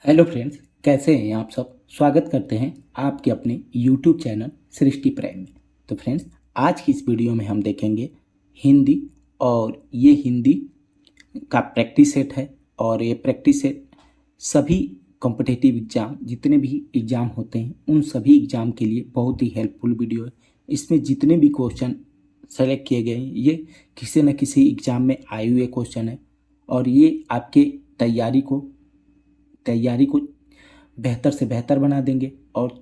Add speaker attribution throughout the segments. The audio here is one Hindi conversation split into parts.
Speaker 1: हेलो फ्रेंड्स, कैसे हैं आप सब। स्वागत करते हैं आपके अपने यूट्यूब चैनल सृष्टि प्राइम में। तो फ्रेंड्स, आज की इस वीडियो में हम देखेंगे हिंदी। और ये हिंदी का प्रैक्टिस सेट है। और ये प्रैक्टिस सेट सभी कॉम्पिटिटिव एग्ज़ाम, जितने भी एग्ज़ाम होते हैं उन सभी एग्ज़ाम के लिए बहुत ही हेल्पफुल वीडियो है। इसमें जितने भी क्वेश्चन सेलेक्ट किए गए हैं ये किसी न किसी एग्ज़ाम में आए हुए क्वेश्चन है। और ये आपके तैयारी को बेहतर से बेहतर बना देंगे और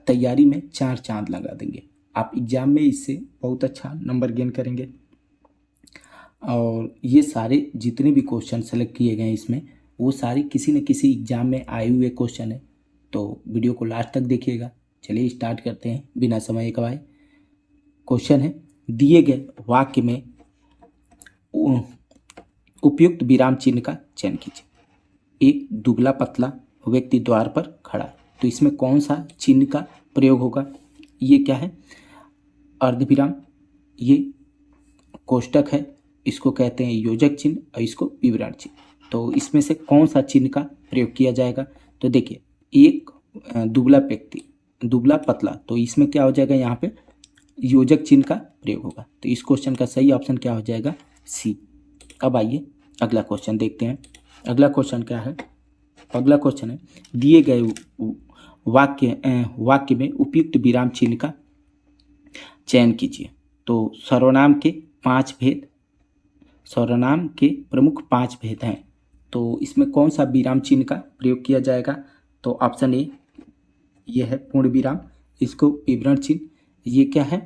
Speaker 1: तैयारी में चार चांद लगा देंगे। आप एग्ज़ाम में इससे बहुत अच्छा नंबर गेन करेंगे। और ये सारे जितने भी क्वेश्चन सेलेक्ट किए गए हैं इसमें, वो सारे किसी न किसी एग्ज़ाम में आए हुए क्वेश्चन है। तो वीडियो को लास्ट तक देखिएगा। चलिए स्टार्ट करते हैं बिना समय गवाए। क्वेश्चन है, दिए गए वाक्य में उपयुक्त विराम चिन्ह का चयन कीजिए। एक दुबला पतला व्यक्ति द्वार पर खड़ा है, तो इसमें कौन सा चिन्ह का प्रयोग होगा। ये क्या है, अर्धविराम। ये कोष्टक है, इसको कहते हैं योजक चिन्ह और इसको विवरण चिन्ह। तो इसमें से कौन सा चिन्ह का प्रयोग किया जाएगा। तो देखिए, एक दुबला व्यक्ति, दुबला पतला, तो इसमें क्या हो जाएगा, यहाँ पे योजक चिन्ह का प्रयोग होगा। तो इस क्वेश्चन का सही ऑप्शन क्या हो जाएगा, सी। अब आइए अगला क्वेश्चन देखते हैं। अगला क्वेश्चन क्या है, अगला क्वेश्चन है, दिए गए वाक्य में उपयुक्त विराम चिन्ह का चयन कीजिए। तो सर्वनाम के प्रमुख 5 भेद हैं। तो इसमें कौन सा विराम चिन्ह का प्रयोग किया जाएगा। तो ऑप्शन ए ये है पूर्ण विराम, इसको विवरण चिन्ह, ये क्या है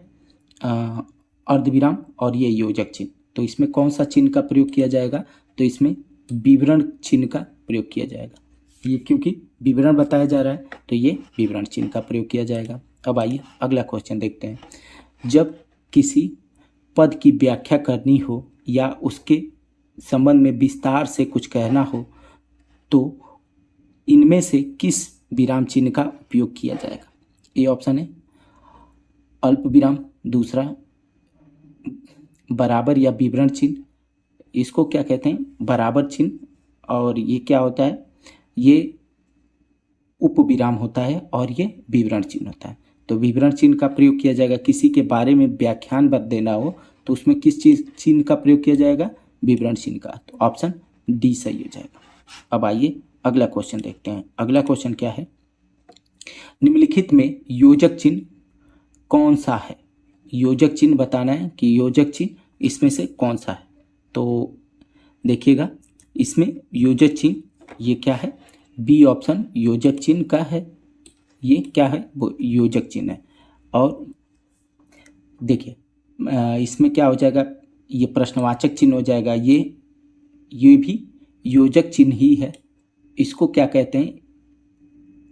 Speaker 1: अर्धविराम, और ये योजक चिन्ह। तो इसमें कौन सा चिन्ह का प्रयोग किया जाएगा। तो इसमें विवरण चिन्ह का प्रयोग किया जाएगा। ये क्योंकि विवरण बताया जा रहा है तो ये विवरण चिन्ह का प्रयोग किया जाएगा। अब आइए अगला क्वेश्चन देखते हैं। जब किसी पद की व्याख्या करनी हो या उसके संबंध में विस्तार से कुछ कहना हो तो इनमें से किस विराम चिन्ह का उपयोग किया जाएगा। ये ऑप्शन है अल्प विराम, दूसरा बराबर या विवरण चिन्ह, इसको क्या कहते हैं बराबर चिन्ह, और ये क्या होता है, ये उपविराम होता है और ये विवरण चिन्ह होता है। तो विवरण चिन्ह का प्रयोग किया जाएगा, किसी के बारे में व्याख्यान देना हो तो उसमें किस चीज चिन्ह का प्रयोग किया जाएगा, विवरण चिन्ह का। तो ऑप्शन डी सही हो जाएगा। अब आइए अगला क्वेश्चन देखते हैं। अगला क्वेश्चन क्या है, निम्नलिखित में योजक चिन्ह कौन सा है। योजक चिन्ह बताना है कि योजक चिन्ह इसमें से कौन सा है। तो देखिएगा, इसमें योजक चिन्ह ये क्या है, बी ऑप्शन योजक चिन्ह का है। ये क्या है, वो योजक चिन्ह है। और देखिए इसमें क्या हो जाएगा, ये प्रश्नवाचक चिन्ह हो जाएगा। ये भी योजक चिन्ह ही है। इसको क्या कहते हैं,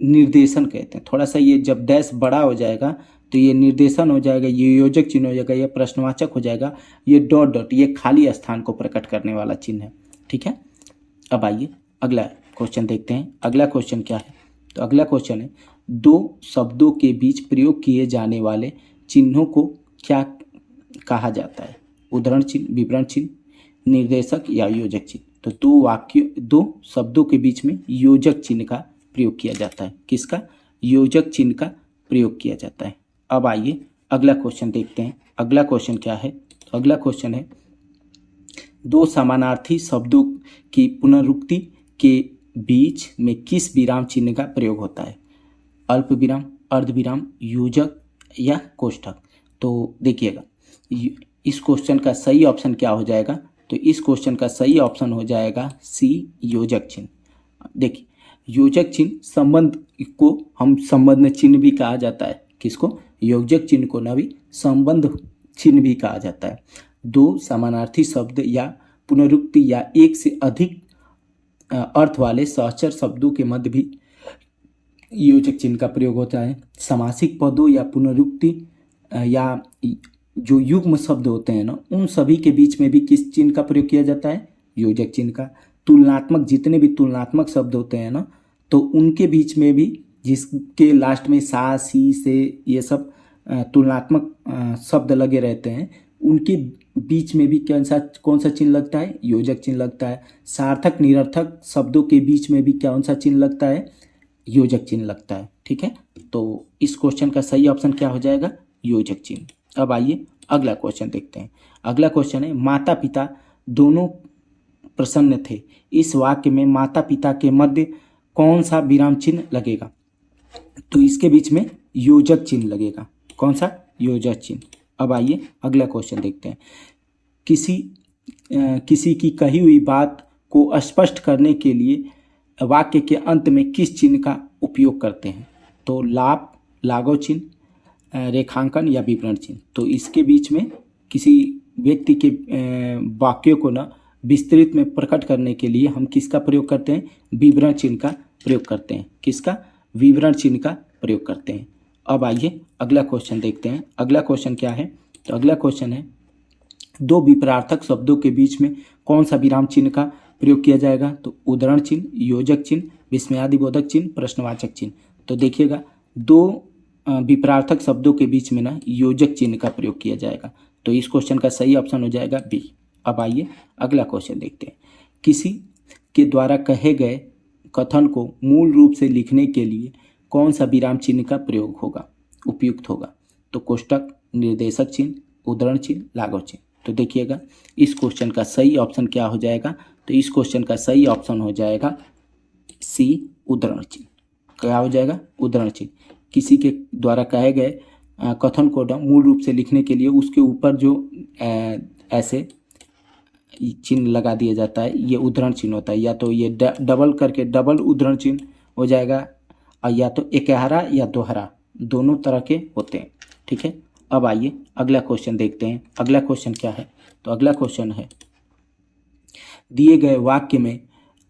Speaker 1: निर्देशन कहते हैं। थोड़ा सा ये जब डैश बड़ा हो जाएगा तो ये निर्देशन हो जाएगा, ये योजक चिन्ह हो जाएगा, ये प्रश्नवाचक हो जाएगा, ये डॉट डॉट ये खाली स्थान को प्रकट करने वाला चिन्ह है। ठीक है। अब आइए अगला क्वेश्चन देखते हैं। अगला क्वेश्चन क्या है, तो अगला क्वेश्चन है, दो शब्दों के बीच प्रयोग किए जाने वाले चिन्हों को क्या कहा जाता है। उदाहरण चिन्ह, विवरण चिन्ह, निर्देशक या योजक चिन्ह। तो दो शब्दों के बीच में योजक चिन्ह का प्रयोग किया जाता है। किसका, योजक चिन्ह का प्रयोग किया जाता है। अब आइए अगला क्वेश्चन देखते हैं। अगला क्वेश्चन क्या है, तो अगला क्वेश्चन है, दो समानार्थी शब्दों की पुनरुक्ति के बीच में किस विराम चिन्ह का प्रयोग होता है। अल्प विराम, अर्धविराम, योजक या कोष्ठक। तो देखिएगा इस क्वेश्चन का सही ऑप्शन क्या हो जाएगा। तो इस क्वेश्चन का सही ऑप्शन हो जाएगा सी, योजक चिन्ह। देखिए योजक चिन्ह संबंध को हम संबंध चिन्ह भी कहा जाता है। किसको, योजक चिन्ह को ना भी संबंध चिन्ह भी कहा जाता है। दो समानार्थी शब्द या पुनरुक्ति या एक से अधिक अर्थ वाले सहचर शब्दों के मध्य भी योजक चिन्ह का प्रयोग होता है। समासिक पदों या पुनरुक्ति या जो युग्म शब्द होते हैं ना, उन सभी के बीच में भी किस चिन्ह का प्रयोग किया जाता है, योजक चिन्ह का। तुलनात्मक, जितने भी तुलनात्मक शब्द होते हैं ना, तो उनके बीच में भी, जिसके लास्ट में सा, सी, से, ये सब तुलनात्मक शब्द लगे रहते हैं, उनके बीच में भी कौन सा चिन्ह लगता है? योजक चिन्ह लगता है। सार्थक निरर्थक शब्दों के बीच में भी कौन सा चिन्ह लगता है? योजक चिन्ह लगता है। ठीक है, तो इस क्वेश्चन का सही ऑप्शन क्या हो जाएगा? योजक चिन्ह। अब आइए अगला क्वेश्चन देखते हैं। अगला क्वेश्चन है, माता पिता दोनों प्रसन्न थे। इस वाक्य में माता पिता के मध्य कौन सा विराम चिन्ह लगेगा? तो इसके बीच में योजक चिन्ह लगेगा। कौन सा? योजक चिन्ह। अब आइए अगला क्वेश्चन देखते हैं। किसी की कही हुई बात को स्पष्ट करने के लिए वाक्य के अंत में किस चिन्ह का उपयोग करते हैं? तो लाप, लाघव चिन्ह, रेखांकन या विवरण चिन्ह। तो इसके बीच में किसी व्यक्ति के वाक्यों को ना विस्तृत में प्रकट करने के लिए हम किसका प्रयोग करते हैं? विवरण चिन्ह का प्रयोग करते हैं। किसका? विवरण चिन्ह का प्रयोग करते हैं। अब आइए अगला क्वेश्चन देखते हैं। अगला क्वेश्चन क्या है? तो अगला क्वेश्चन है, दो विपरार्थक शब्दों के बीच में कौन सा विराम चिन्ह का प्रयोग किया जाएगा? तो उद्धरण चिन्ह, योजक चिन्ह, विस्मयादिबोधक चिन्ह, प्रश्नवाचक चिन्ह। तो देखिएगा, दो विपरार्थक शब्दों के बीच में ना योजक चिन्ह का प्रयोग किया जाएगा। तो इस क्वेश्चन का सही ऑप्शन हो जाएगा बी। अब आइए अगला क्वेश्चन देखते हैं। किसी के द्वारा कहे गए कथन को मूल रूप से लिखने के लिए कौन सा विराम चिन्ह का प्रयोग होगा, उपयुक्त होगा? तो कोष्टक, निर्देशक चिन्ह, उद्धरण चिन्ह, लाघव चिन्ह। तो देखिएगा, इस क्वेश्चन का सही ऑप्शन क्या हो जाएगा? तो इस क्वेश्चन का सही ऑप्शन हो जाएगा सी, उद्धरण चिन्ह। क्या हो जाएगा? उद्धरण चिन्ह। किसी के द्वारा कहे गए कथन को मूल रूप से लिखने के लिए उसके ऊपर जो ऐसे चिन्ह लगा दिया जाता है, ये उद्धरण चिन्ह होता है। या तो ये डबल करके डबल उद्धरण चिन्ह हो जाएगा, और या तो एकहरा या दोहरा, दोनों तरह के होते हैं। ठीक है, अब आइए अगला क्वेश्चन देखते हैं। अगला क्वेश्चन क्या है? तो अगला क्वेश्चन है, दिए गए वाक्य में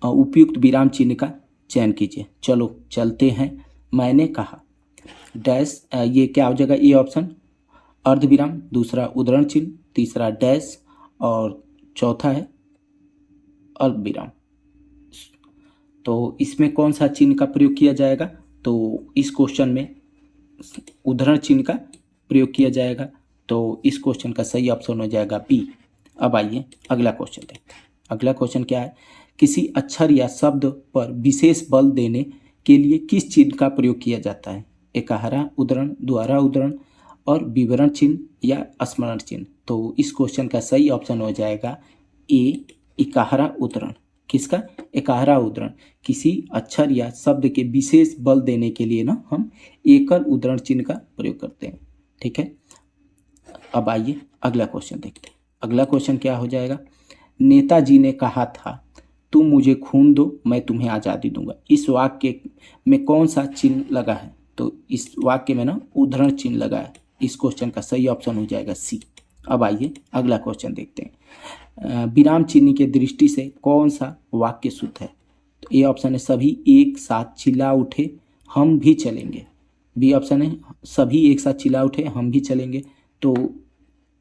Speaker 1: उपयुक्त विराम चिन्ह का चयन कीजिए। चलो चलते हैं। मैंने कहा डैश, ये क्या हो जाएगा? ए ऑप्शन, अर्धविराम, दूसरा उद्धरण चिन्ह, तीसरा डैश और चौथा है अल्पविराम। तो इसमें कौन सा चिन्ह का प्रयोग किया जाएगा? तो इस क्वेश्चन में उद्धरण चिन्ह का प्रयोग किया जाएगा। तो इस क्वेश्चन का सही ऑप्शन हो जाएगा बी। अब आइए अगला क्वेश्चन देखते हैं। अगला क्वेश्चन क्या है? किसी अक्षर या शब्द पर विशेष बल देने के लिए किस चिन्ह का प्रयोग किया जाता है? एकहरा उद्धरण, द्वारा उद्धरण और विवरण चिन्ह या स्मरण चिन्ह। तो इस क्वेश्चन का सही ऑप्शन हो जाएगा ए, इकाहरा उद्धरण। किसका? एकहरा उद्धरण। किसी अक्षर या शब्द के विशेष बल देने के लिए ना हम एकल उद्धरण चिन्ह का प्रयोग करते हैं। ठीक है, अब आइए अगला क्वेश्चन देखते हैं। अगला क्वेश्चन क्या हो जाएगा? नेताजी ने कहा था, तुम मुझे खून दो मैं तुम्हें आज़ादी दूंगा। इस वाक्य में कौन सा चिन्ह लगा है? तो इस वाक्य में ना उद्धरण चिन्ह लगा है। इस क्वेश्चन का सही ऑप्शन हो जाएगा सी। अब आइए अगला क्वेश्चन देखते हैं। विराम चिन्ह के दृष्टि से कौन सा वाक्य शुद्ध है? तो ए ऑप्शन है, सभी एक साथ चिल्ला उठे हम भी चलेंगे। बी ऑप्शन है, सभी एक साथ चिल्ला उठे हम भी चलेंगे। तो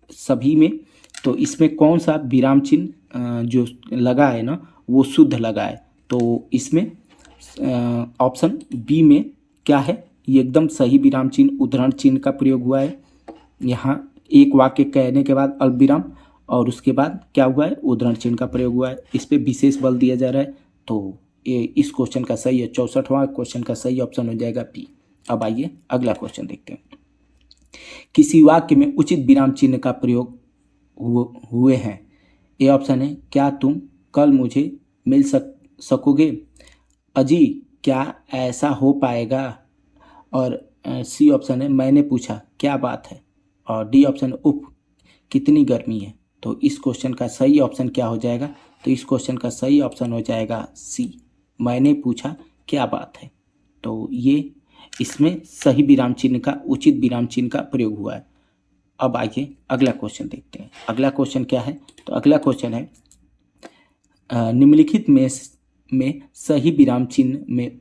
Speaker 1: सभी में, तो इसमें कौन सा विराम चिन्ह जो लगा है ना वो शुद्ध लगा है? तो इसमें ऑप्शन बी में क्या है? ये एकदम सही विराम चिन्ह उद्धरण चिन्ह का प्रयोग हुआ है। यहाँ एक वाक्य कहने के बाद अल्पविराम और उसके बाद क्या हुआ है? उद्धरण चिन्ह का प्रयोग हुआ है। इस पे विशेष बल दिया जा रहा है। तो इस क्वेश्चन का सही है 64वां क्वेश्चन का सही ऑप्शन हो जाएगा बी। अब आइए अगला क्वेश्चन देखते हैं। किसी वाक्य में उचित विराम चिन्ह का प्रयोग हुए हैं। ए ऑप्शन है, क्या तुम कल मुझे मिल सकोगे? अजी क्या ऐसा हो पाएगा? और सी ऑप्शन है, मैंने पूछा क्या बात है? और डी ऑप्शन, उफ कितनी गर्मी है। तो इस क्वेश्चन का सही ऑप्शन क्या हो जाएगा? तो इस क्वेश्चन का सही ऑप्शन हो जाएगा सी, मैंने पूछा क्या बात है। तो ये इसमें सही विराम चिन्ह का, उचित विराम चिन्ह का प्रयोग हुआ है। अब आइए अगला क्वेश्चन देखते हैं। अगला क्वेश्चन क्या है? तो अगला क्वेश्चन है, निम्नलिखित में सही विराम चिन्ह में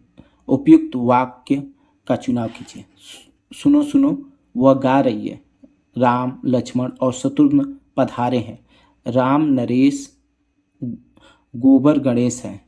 Speaker 1: उपयुक्त वाक्य का चुनाव कीजिए। सुनो सुनो वह गा रही है, राम लक्ष्मण और शत्रुघ्न पधारे हैं, राम नरेश गोबर गणेश हैं,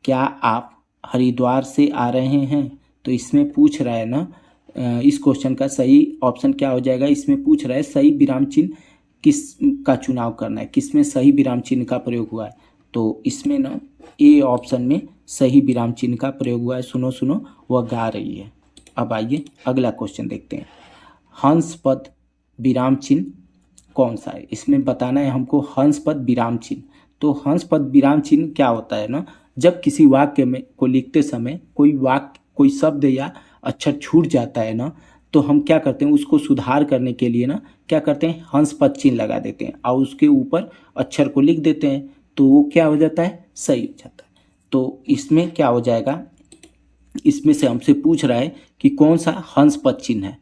Speaker 1: क्या आप हरिद्वार से आ रहे हैं? तो इसमें पूछ रहा है ना, इस क्वेश्चन का सही ऑप्शन क्या हो जाएगा? इसमें पूछ रहा है सही विराम चिन्ह किस का चुनाव करना है, किस में सही विराम चिन्ह का प्रयोग हुआ है। तो इसमें ना ए ऑप्शन में सही विराम चिन्ह का प्रयोग हुआ है। सुनो सुनो, वह गा रही है। अब आइए अगला क्वेश्चन देखते हैं। हंस पद विराम चिन्ह कौन सा है? इसमें बताना है हमको हंस पद विराम चिन्ह। तो हंस पद विराम चिन्ह क्या होता है ना, जब किसी वाक्य में को लिखते समय कोई वाक्य, कोई शब्द या अक्षर छूट जाता है ना, तो हम क्या करते हैं, उसको सुधार करने के लिए ना क्या करते हैं, हंस पद चिन्ह लगा देते हैं और उसके ऊपर अक्षर को लिख देते हैं, तो वो क्या हो जाता है, सही हो जाता है। तो इसमें क्या हो जाएगा, इसमें से हमसे पूछ रहा है कि कौन सा हंस पद चिन्ह है।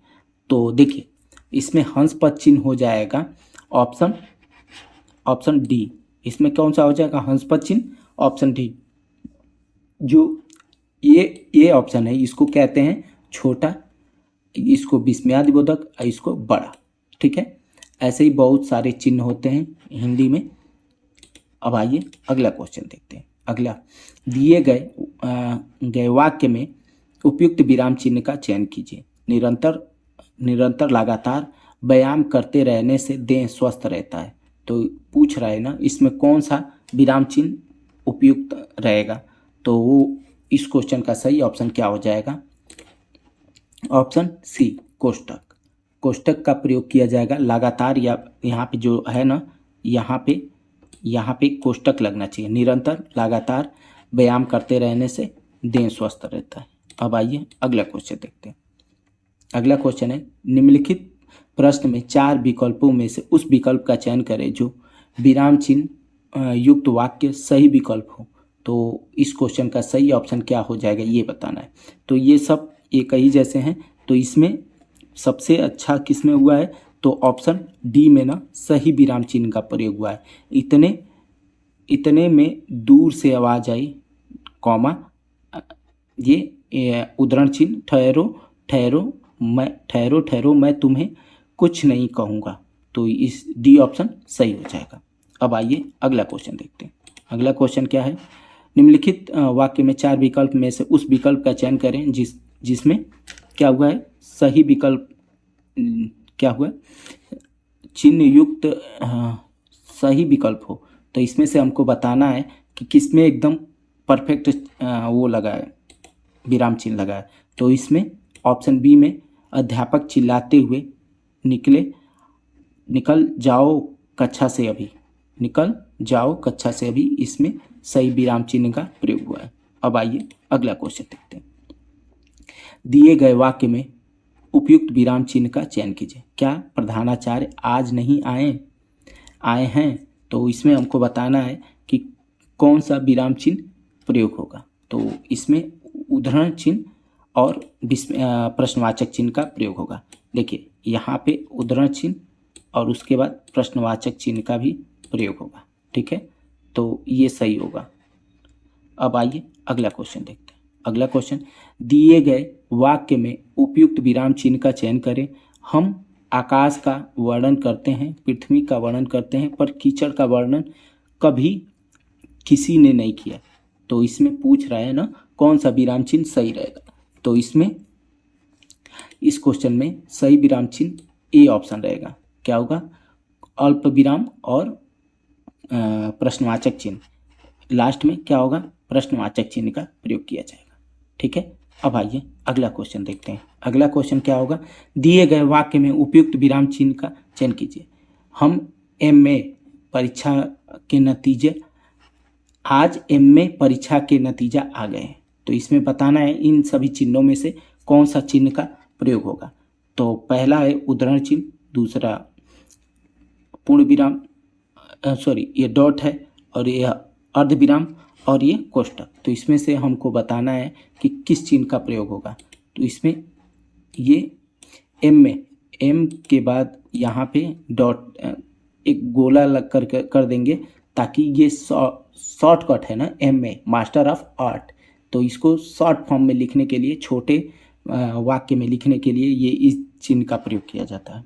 Speaker 1: तो देखिए इसमें हंस पद चिन्ह हो जाएगा ऑप्शन डी। इसमें कौन सा हो जाएगा हंस पद चिन्ह, ऑप्शन डी। जो ये ऑप्शन है, इसको कहते हैं छोटा, इसको विस्मयादिबोधक और इसको बड़ा। ठीक है, ऐसे ही बहुत सारे चिन्ह होते हैं हिंदी में। अब आइए अगला क्वेश्चन देखते हैं। अगला, दिए गए वाक्य में उपयुक्त विराम चिन्ह का चयन कीजिए। निरंतर लगातार व्यायाम करते रहने से देह स्वस्थ रहता है। तो पूछ रहा है ना, इसमें कौन सा विराम चिन्ह उपयुक्त रहेगा। तो वो इस क्वेश्चन का सही ऑप्शन क्या हो जाएगा, ऑप्शन सी, कोष्टक का प्रयोग किया जाएगा लगातार, या यहाँ पे जो है ना, यहाँ पे कोष्टक लगना चाहिए। निरंतर लगातार व्यायाम करते रहने से देह स्वस्थ रहता है। अब आइए अगला क्वेश्चन देखते हैं। अगला क्वेश्चन है, निम्नलिखित प्रश्न में 4 विकल्पों में से उस विकल्प का चयन करें जो विराम चिन्ह युक्त वाक्य सही विकल्प हो। तो इस क्वेश्चन का सही ऑप्शन क्या हो जाएगा, ये बताना है। तो ये सब एक ही जैसे हैं, तो इसमें सबसे अच्छा किस में हुआ है, तो ऑप्शन डी में ना सही विराम चिन्ह का प्रयोग हुआ है। इतने में दूर से आवाज आई, कॉमा, ये उद्धरण चिन्ह, ठहरो मैं तुम्हें कुछ नहीं कहूँगा। तो इस डी ऑप्शन सही हो जाएगा। अब आइए अगला क्वेश्चन देखते हैं। अगला क्वेश्चन क्या है, निम्नलिखित वाक्य में 4 विकल्प में से उस विकल्प का चयन करें जिसमें क्या हुआ है, सही विकल्प क्या हुआ, चिन्ह युक्त सही विकल्प हो। तो इसमें से हमको बताना है कि किसमें एकदम परफेक्ट वो लगा है, विराम चिन्ह लगा है। तो इसमें ऑप्शन बी में अध्यापक चिल्लाते हुए निकल जाओ कक्षा से अभी, इसमें सही विराम चिन्ह का प्रयोग हुआ है। अब आइए अगला क्वेश्चन देखते हैं। दिए गए वाक्य में उपयुक्त विराम चिन्ह का चयन कीजिए। क्या प्रधानाचार्य आज नहीं आए हैं। तो इसमें हमको बताना है कि कौन सा विराम चिन्ह प्रयोग होगा। तो इसमें उद्धरण चिन्ह और प्रश्नवाचक चिन्ह का प्रयोग होगा। देखिए यहाँ पे उद्धरण चिन्ह और उसके बाद प्रश्नवाचक चिन्ह का भी प्रयोग होगा। ठीक है, तो ये सही होगा। अब आइए अगला क्वेश्चन देखते हैं। अगला क्वेश्चन, दिए गए वाक्य में उपयुक्त विराम चिन्ह का चयन करें। हम आकाश का वर्णन करते हैं, पृथ्वी का वर्णन करते हैं, पर कीचड़ का वर्णन कभी किसी ने नहीं किया। तो इसमें पूछ रहा है ना कौन सा विराम चिन्ह सही रहेगा। तो इसमें इस क्वेश्चन में सही विराम चिन्ह ए ऑप्शन रहेगा। क्या होगा, अल्प विराम और प्रश्नवाचक चिन्ह, लास्ट में क्या होगा, प्रश्नवाचक चिन्ह का प्रयोग किया जाएगा। ठीक है, अब आइए अगला क्वेश्चन देखते हैं। अगला क्वेश्चन क्या होगा, दिए गए वाक्य में उपयुक्त विराम चिन्ह का चयन कीजिए। हम एमए परीक्षा के नतीजे, आज एमए परीक्षा के नतीजा आ गए हैं। तो इसमें बताना है इन सभी चिन्हों में से कौन सा चिन्ह का प्रयोग होगा। तो पहला है उद्धरण चिन्ह, दूसरा पूर्ण विराम, ये डॉट है, और ये अर्ध विराम, और ये कोष्टक। तो इसमें से हमको बताना है कि किस चिन्ह का प्रयोग होगा। तो इसमें ये एम के बाद यहाँ पे डॉट, एक गोला लग कर देंगे, ताकि ये शॉर्टकट है ना, एमए मास्टर ऑफ आर्ट। तो इसको शॉर्ट फॉर्म में लिखने के लिए, छोटे वाक्य में लिखने के लिए ये इस चिन्ह का प्रयोग किया जाता है।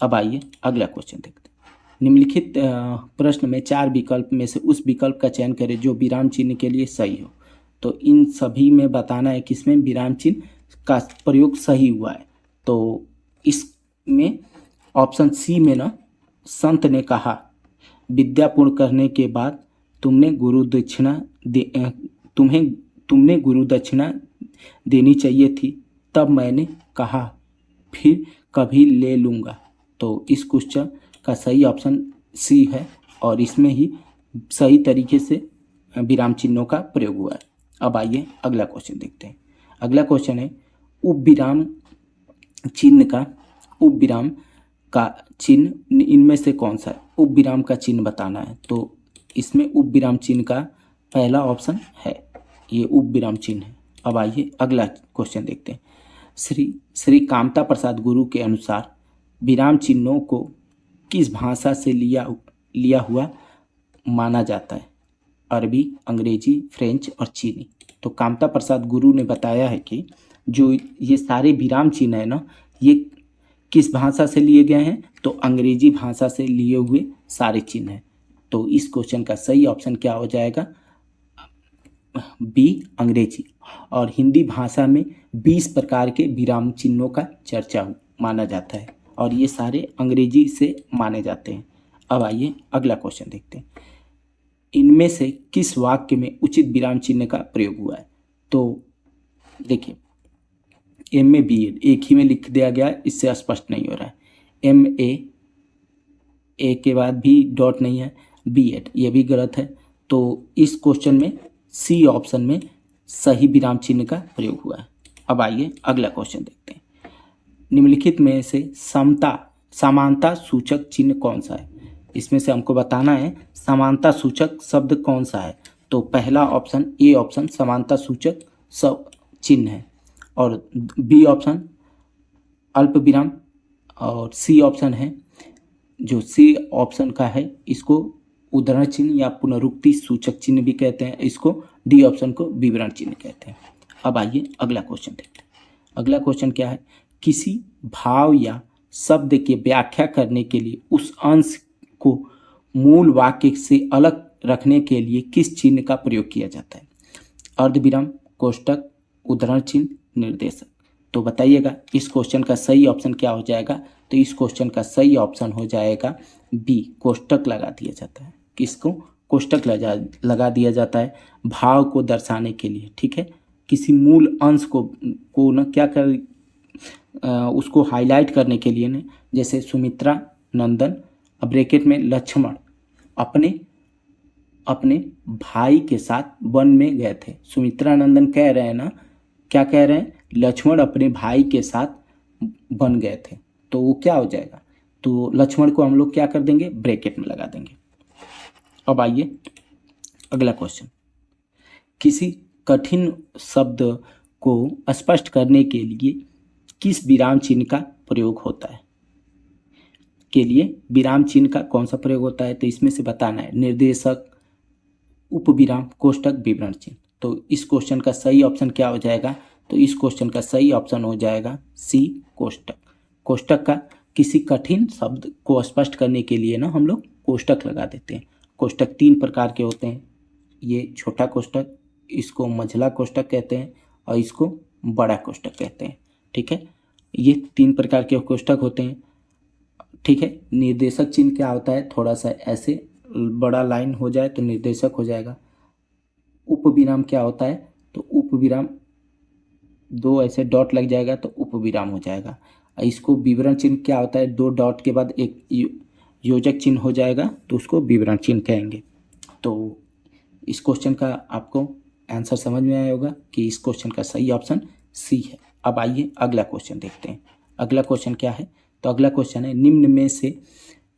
Speaker 1: अब आइए अगला क्वेश्चन देखते हैं। निम्नलिखित प्रश्न में 4 विकल्प में से उस विकल्प का चयन करें जो विराम चिन्ह के लिए सही हो। तो इन सभी में बताना है किसमें विराम चिन्ह का प्रयोग सही हुआ है। तो इसमें ऑप्शन सी में ना संत ने कहा, विद्या पूर्ण करने के बाद तुमने गुरु दक्षिणा देनी चाहिए थी। तब मैंने कहा फिर कभी ले लूँगा। तो इस क्वेश्चन का सही ऑप्शन सी है और इसमें ही सही तरीके से विराम चिन्हों का प्रयोग हुआ है। अब आइए अगला क्वेश्चन देखते हैं। अगला क्वेश्चन है उपविराम का चिन्ह इनमें से कौन सा है? उपविराम का चिन्ह बताना है। तो इसमें उपविराम चिन्ह का पहला ऑप्शन है, ये उपविराम चिन्ह है। अब आइए अगला क्वेश्चन देखते हैं। श्री कामता प्रसाद गुरु के अनुसार विराम चिन्हों को किस भाषा से लिया हुआ माना जाता है? अरबी, अंग्रेजी, फ्रेंच और चीनी। तो कामता प्रसाद गुरु ने बताया है कि जो ये सारे विराम चिन्ह है ना, ये किस भाषा से लिए गए हैं? तो अंग्रेजी भाषा से लिए हुए सारे चिन्ह हैं। तो इस क्वेश्चन का सही ऑप्शन क्या हो जाएगा? बी, अंग्रेजी। और हिंदी भाषा में 20 प्रकार के विराम चिन्हों का चर्चा माना जाता है और ये सारे अंग्रेजी से माने जाते हैं। अब आइए अगला क्वेश्चन देखते हैं। इनमें से किस वाक्य में उचित विराम चिन्ह का प्रयोग हुआ है? तो देखिए, एम में बी एड एक ही में लिख दिया गया, इससे स्पष्ट नहीं हो रहा है। एम ए के बाद भी डॉट नहीं है, बी एड ये भी गलत है। तो इस क्वेश्चन में सी ऑप्शन में सही विराम चिन्ह का प्रयोग हुआ है। अब आइए अगला क्वेश्चन देखते हैं। निम्नलिखित में से समानता सूचक चिन्ह कौन सा है? इसमें से हमको बताना है समानता सूचक शब्द कौन सा है। तो पहला ऑप्शन ए ऑप्शन समानता सूचक सब चिन्ह है और बी ऑप्शन अल्प विराम और सी ऑप्शन है, जो सी ऑप्शन का है इसको उद्धरण चिन्ह या पुनरुक्ति सूचक चिन्ह भी कहते हैं। इसको डी ऑप्शन को विवरण चिन्ह कहते हैं। अब आइए अगला क्वेश्चन देखते हैं। अगला क्वेश्चन क्या है? किसी भाव या शब्द की व्याख्या करने के लिए उस अंश को मूल वाक्य से अलग रखने के लिए किस चिन्ह का प्रयोग किया जाता है? अर्धविराम, कोष्टक, उद्धरण चिन्ह, निर्देशक। तो बताइएगा इस क्वेश्चन का सही ऑप्शन क्या हो जाएगा? तो इस क्वेश्चन का सही ऑप्शन हो जाएगा बी, कोष्टक लगा दिया जाता है। किसको? कोष्टक लगा दिया जाता है भाव को दर्शाने के लिए। ठीक है, किसी मूल अंश को ना क्या कर उसको हाईलाइट करने के लिए ना, जैसे सुमित्रा नंदन ब्रैकेट में लक्ष्मण अपने भाई के साथ वन में गए थे। सुमित्रा नंदन कह रहे हैं ना, क्या कह रहे हैं? लक्ष्मण अपने भाई के साथ वन गए थे। तो वो क्या हो जाएगा? तो लक्ष्मण को हम लोग क्या कर देंगे? ब्रैकेट में लगा देंगे। अब आइए अगला क्वेश्चन। किसी कठिन शब्द को स्पष्ट करने के लिए किस विराम चिन्ह का प्रयोग होता है? के लिए विराम चिन्ह का कौन सा प्रयोग होता है? तो इसमें से बताना है निर्देशक, उपविराम, कोष्टक, विवरण चिन्ह। तो इस क्वेश्चन का सही ऑप्शन क्या हो जाएगा? तो इस क्वेश्चन का सही ऑप्शन हो जाएगा सी, कोष्टक। कोष्टक का किसी कठिन शब्द को स्पष्ट करने के लिए ना हम लोग कोष्टक लगा देते हैं। कोष्टक 3 प्रकार के होते हैं। ये छोटा कोष्टक, इसको मझला कोष्टक कहते हैं और इसको बड़ा कोष्टक कहते हैं। ठीक है, ये 3 प्रकार के कोष्टक होते हैं। ठीक है, निर्देशक चिन्ह क्या होता है? थोड़ा सा ऐसे बड़ा लाइन हो जाए तो निर्देशक हो जाएगा। उपविराम क्या होता है? तो उपविराम 2 ऐसे डॉट लग जाएगा तो उपविराम हो जाएगा। इसको विवरण चिन्ह क्या होता है? 2 डॉट के बाद एक योजक चिन्ह हो जाएगा तो उसको विवरण चिन्ह कहेंगे। तो इस क्वेश्चन का आपको आंसर समझ में आया होगा कि इस क्वेश्चन का सही ऑप्शन सी है। अब आइए अगला क्वेश्चन देखते हैं। अगला क्वेश्चन क्या है? तो अगला क्वेश्चन है निम्न में से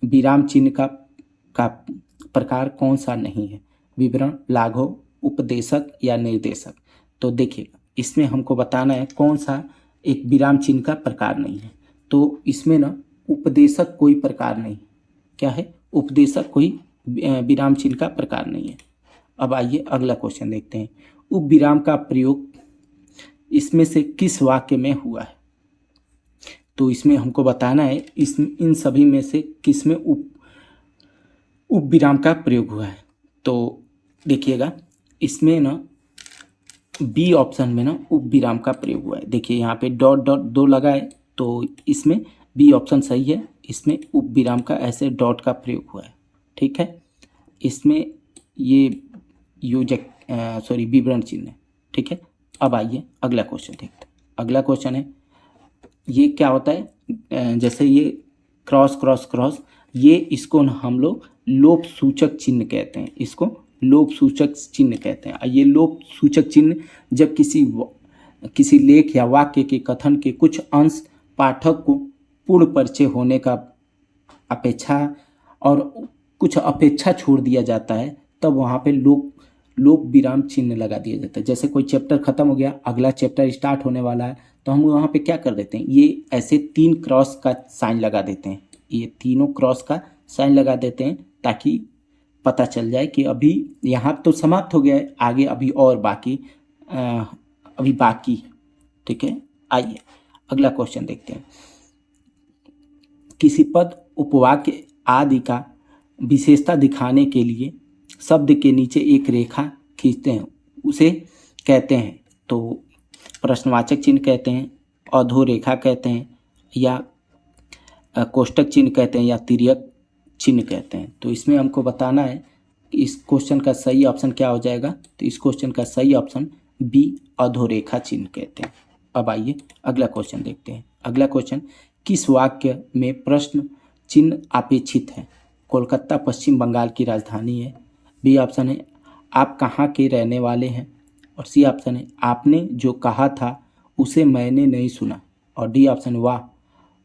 Speaker 1: विराम चिन्ह का प्रकार कौन सा नहीं है? विवरण, लाघव, उपदेशक या निर्देशक। तो देखिए इसमें हमको बताना है कौन सा एक विराम चिन्ह का प्रकार नहीं है। तो इसमें ना उपदेशक कोई प्रकार नहीं। क्या है? उपदेशक कोई विराम चिन्ह का प्रकार नहीं है। अब आइए अगला क्वेश्चन देखते हैं। उपविराम का प्रयोग इसमें से किस वाक्य में हुआ है? तो इसमें हमको बताना है इन सभी में से किस में उपविराम का प्रयोग हुआ है। तो देखिएगा इसमें ना बी ऑप्शन में ना उपविराम का प्रयोग हुआ है। देखिए यहाँ पे डॉट डॉट 2 लगा है तो इसमें बी ऑप्शन सही है, इसमें उप विराम का ऐसे डॉट का प्रयोग हुआ है। ठीक है, इसमें ये योजक विवरण चिन्ह है। ठीक है, अब आइए अगला क्वेश्चन देखते हैं। अगला क्वेश्चन है, ये क्या होता है, जैसे ये क्रॉस क्रॉस क्रॉस, ये इसको हम लोग लोप सूचक चिन्ह कहते हैं, इसको लोप सूचक चिन्ह कहते हैं। ये लोप सूचक चिन्ह जब किसी लेख या वाक्य के कथन के कुछ अंश पाठक को पूर्ण परिचय होने का अपेक्षा और कुछ अपेक्षा छोड़ दिया जाता है, तब वहाँ पे लोप विराम चिन्ह लगा दिया जाता है। जैसे कोई चैप्टर खत्म हो गया, अगला चैप्टर स्टार्ट होने वाला है, तो हम वहाँ पे क्या कर देते हैं, ये ऐसे 3 क्रॉस का साइन लगा देते हैं। ये तीनों क्रॉस का साइन लगा देते हैं ताकि पता चल जाए कि अभी यहाँ तो समाप्त हो गया है, आगे अभी और बाकी अभी बाकी। ठीक है, आइए अगला क्वेश्चन देखते हैं। किसी पद उपवाक्य आदि का विशेषता दिखाने के लिए शब्द के नीचे एक रेखा खींचते हैं, उसे कहते हैं तो प्रश्नवाचक चिन्ह कहते हैं, अधोरेखा कहते हैं, या कोष्टक चिन्ह कहते हैं, या तिर्यक चिन्ह कहते हैं। तो इसमें हमको बताना है कि इस क्वेश्चन का सही ऑप्शन क्या हो जाएगा। तो इस क्वेश्चन का सही ऑप्शन बी अधोरेखा चिन्ह कहते हैं। अब आइए अगला क्वेश्चन देखते हैं। अगला क्वेश्चन, किस वाक्य में प्रश्न चिन्ह अपेक्षित है। कोलकाता पश्चिम बंगाल की राजधानी है। बी ऑप्शन है आप कहाँ के रहने वाले हैं। और सी ऑप्शन है आपने जो कहा था उसे मैंने नहीं सुना। और डी ऑप्शन वाह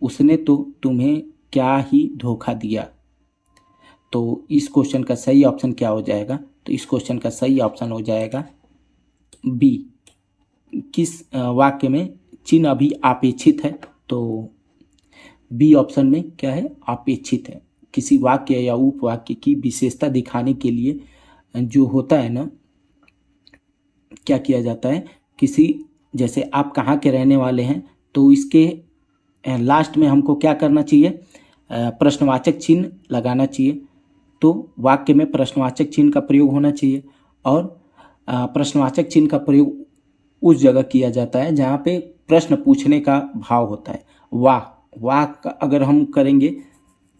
Speaker 1: उसने तो तुम्हें क्या ही धोखा दिया। तो इस क्वेश्चन का सही ऑप्शन क्या हो जाएगा। तो इस क्वेश्चन का सही ऑप्शन हो जाएगा बी, किस वाक्य में चिन्ह अभी अपेक्षित है। तो बी ऑप्शन में क्या है, अपेक्षित है। किसी वाक्य या उपवाक्य की विशेषता दिखाने के लिए जो होता है ना, क्या किया जाता है, जैसे आप कहाँ के रहने वाले हैं, तो इसके लास्ट में हमको क्या करना चाहिए, प्रश्नवाचक चिन्ह लगाना चाहिए। तो वाक्य में प्रश्नवाचक चिन्ह का प्रयोग होना चाहिए, और प्रश्नवाचक चिन्ह का प्रयोग उस जगह किया जाता है जहाँ पे प्रश्न पूछने का भाव होता है। वाह का अगर हम करेंगे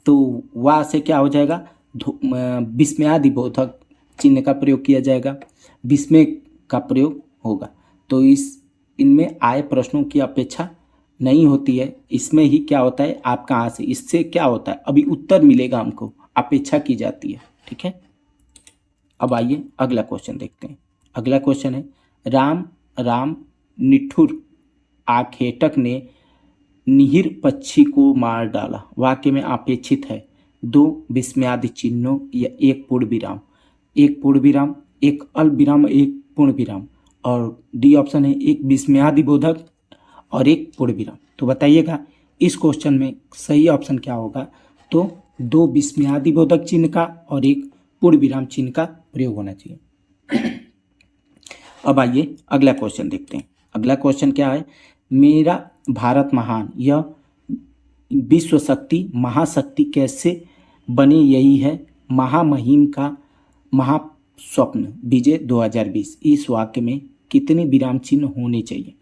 Speaker 1: तो वाह से क्या हो जाएगा, विस्मयादिबोधक चिन्ह का प्रयोग किया जाएगा, विस्मय का प्रयोग होगा। तो इनमें आए प्रश्नों की अपेक्षा नहीं होती है। इसमें ही क्या होता है, आप कहाँ से, इससे क्या होता है, अभी उत्तर मिलेगा हमको, अपेक्षा की जाती है। ठीक है, अब आइए अगला क्वेश्चन देखते हैं। अगला क्वेश्चन है, राम राम निठुर आखेटक ने निहिर पक्षी को मार डाला। वाक्य में अपेक्षित है 2 विस्मयादि चिन्हों या 1 पूर्ण विराम, 1 पूर्ण विराम, 1 अल्प विराम, 1 पूर्ण विराम। और डी ऑप्शन है 1 विस्मयादिबोधक और 1 पूर्ण विराम। तो बताइएगा इस क्वेश्चन में सही ऑप्शन क्या होगा। तो 2 विस्मयादिबोधक चिन्ह का और 1 पूर्ण विराम चिन्ह का प्रयोग होना चाहिए। अब आइए अगला क्वेश्चन देखते हैं। अगला क्वेश्चन क्या है, मेरा भारत महान, यह विश्व शक्ति महाशक्ति कैसे बने, यही है महामहिम का महास्वप्न विजय 2020। इस वाक्य में कितने विराम चिन्ह होने चाहिए,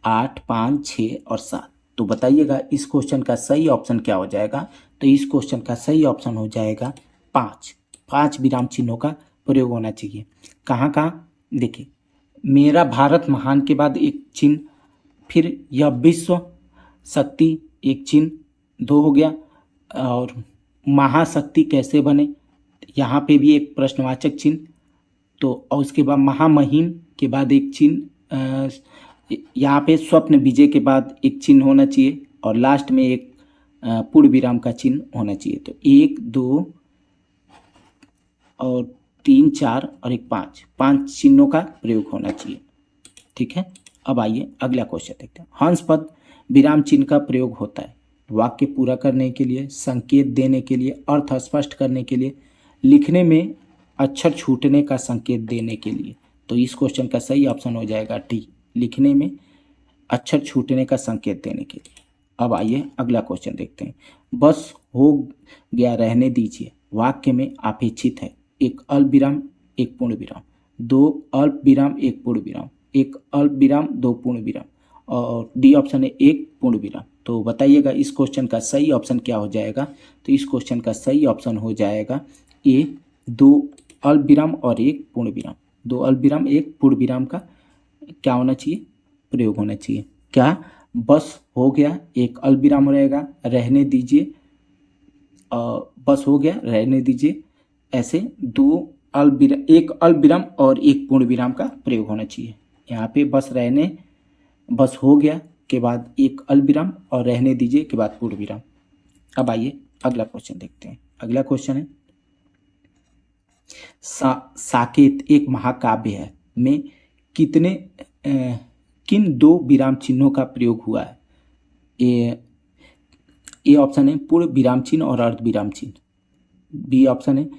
Speaker 1: 8, 5, 6 और 7। तो बताइएगा इस क्वेश्चन का सही ऑप्शन क्या हो जाएगा। तो इस क्वेश्चन का सही ऑप्शन हो जाएगा 5 विराम चिन्हों का प्रयोग होना चाहिए। कहाँ कहाँ देखिए, मेरा भारत महान के बाद एक चिन्ह, फिर यह विश्व शक्ति एक चिन्ह, 2 हो गया, और महाशक्ति कैसे बने, यहाँ पे भी एक प्रश्नवाचक चिन्ह। तो और उसके बाद महामहिम के बाद एक चिन्ह, यहाँ पे स्वप्न विजय के बाद एक चिन्ह होना चाहिए, और लास्ट में एक पूर्ण विराम का चिन्ह होना चाहिए। तो 1, 2 और 3, 4 और 1, 5 चिन्हों का प्रयोग होना चाहिए। ठीक है, अब आइए अगला क्वेश्चन देखते हैं। हंस पद विराम चिन्ह का प्रयोग होता है वाक्य पूरा करने के लिए, संकेत देने के लिए, अर्थ स्पष्ट करने के लिए, लिखने में अक्षर छूटने का संकेत देने के लिए। तो इस क्वेश्चन का सही ऑप्शन हो जाएगा डी, लिखने में अक्षर छूटने का संकेत देने के लिए। अब आइए अगला क्वेश्चन देखते हैं। बस हो गया रहने दीजिए वाक्य में अपेक्षित है 1 अल्प विराम 1 पूर्ण विराम, 2 अल्प विराम 1 पूर्ण विराम, 1 अल्प विराम 2 पूर्ण विराम, और डी ऑप्शन है 1 पूर्ण विराम। तो बताइएगा इस क्वेश्चन का सही ऑप्शन क्या हो जाएगा। तो इस क्वेश्चन का सही ऑप्शन हो जाएगा ए, 2 अल्पविराम और 1 पूर्ण विराम। 2 अल्पविराम 1 पूर्ण विराम का क्या होना चाहिए, प्रयोग होना चाहिए। क्या, बस हो गया, एक अल्पविराम रहेगा, रहने दीजिए, बस हो गया, रहने दीजिए, ऐसे 2 अल्पविराम, 1 अल्पविराम और 1 पूर्ण विराम का प्रयोग होना चाहिए। यहाँ पे बस रहने, बस हो गया के बाद 1 अल्पविराम और रहने दीजिए के बाद पूर्ण विराम। अब आइए अगला क्वेश्चन देखते हैं। अगला क्वेश्चन है साकेत एक महाकाव्य है में कितने किन 2 विराम चिन्हों का प्रयोग हुआ है। ए ऑप्शन है पूर्ण विराम चिन्ह और अर्ध विराम चिन्ह, बी ऑप्शन है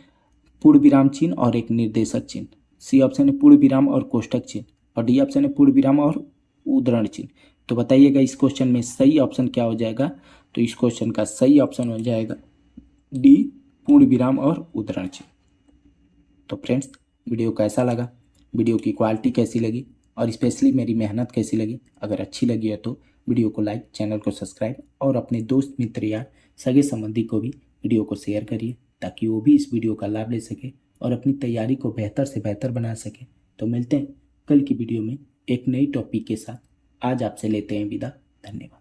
Speaker 1: पूर्ण विराम चिन्ह और एक निर्देशक चिन्ह, सी ऑप्शन है पूर्ण विराम और कोष्ठक चिन्ह, और डी ऑप्शन है पूर्ण विराम और उद्धरण चिन्ह। तो बताइएगा इस क्वेश्चन में सही ऑप्शन क्या हो जाएगा। तो इस क्वेश्चन का सही ऑप्शन हो जाएगा डी, पूर्ण विराम और उद्धरण चिन्ह। तो फ्रेंड्स, वीडियो कैसा लगा, वीडियो की क्वालिटी कैसी लगी और स्पेशली मेरी मेहनत कैसी लगी। अगर अच्छी लगी है तो वीडियो को लाइक, चैनल को सब्सक्राइब और अपने दोस्त मित्र या सगे संबंधी को भी वीडियो को शेयर करिए ताकि वो भी इस वीडियो का लाभ ले सके और अपनी तैयारी को बेहतर से बेहतर बना सके। तो मिलते हैं कल की वीडियो में एक नई टॉपिक के साथ। आज आपसे लेते हैं विदा। धन्यवाद।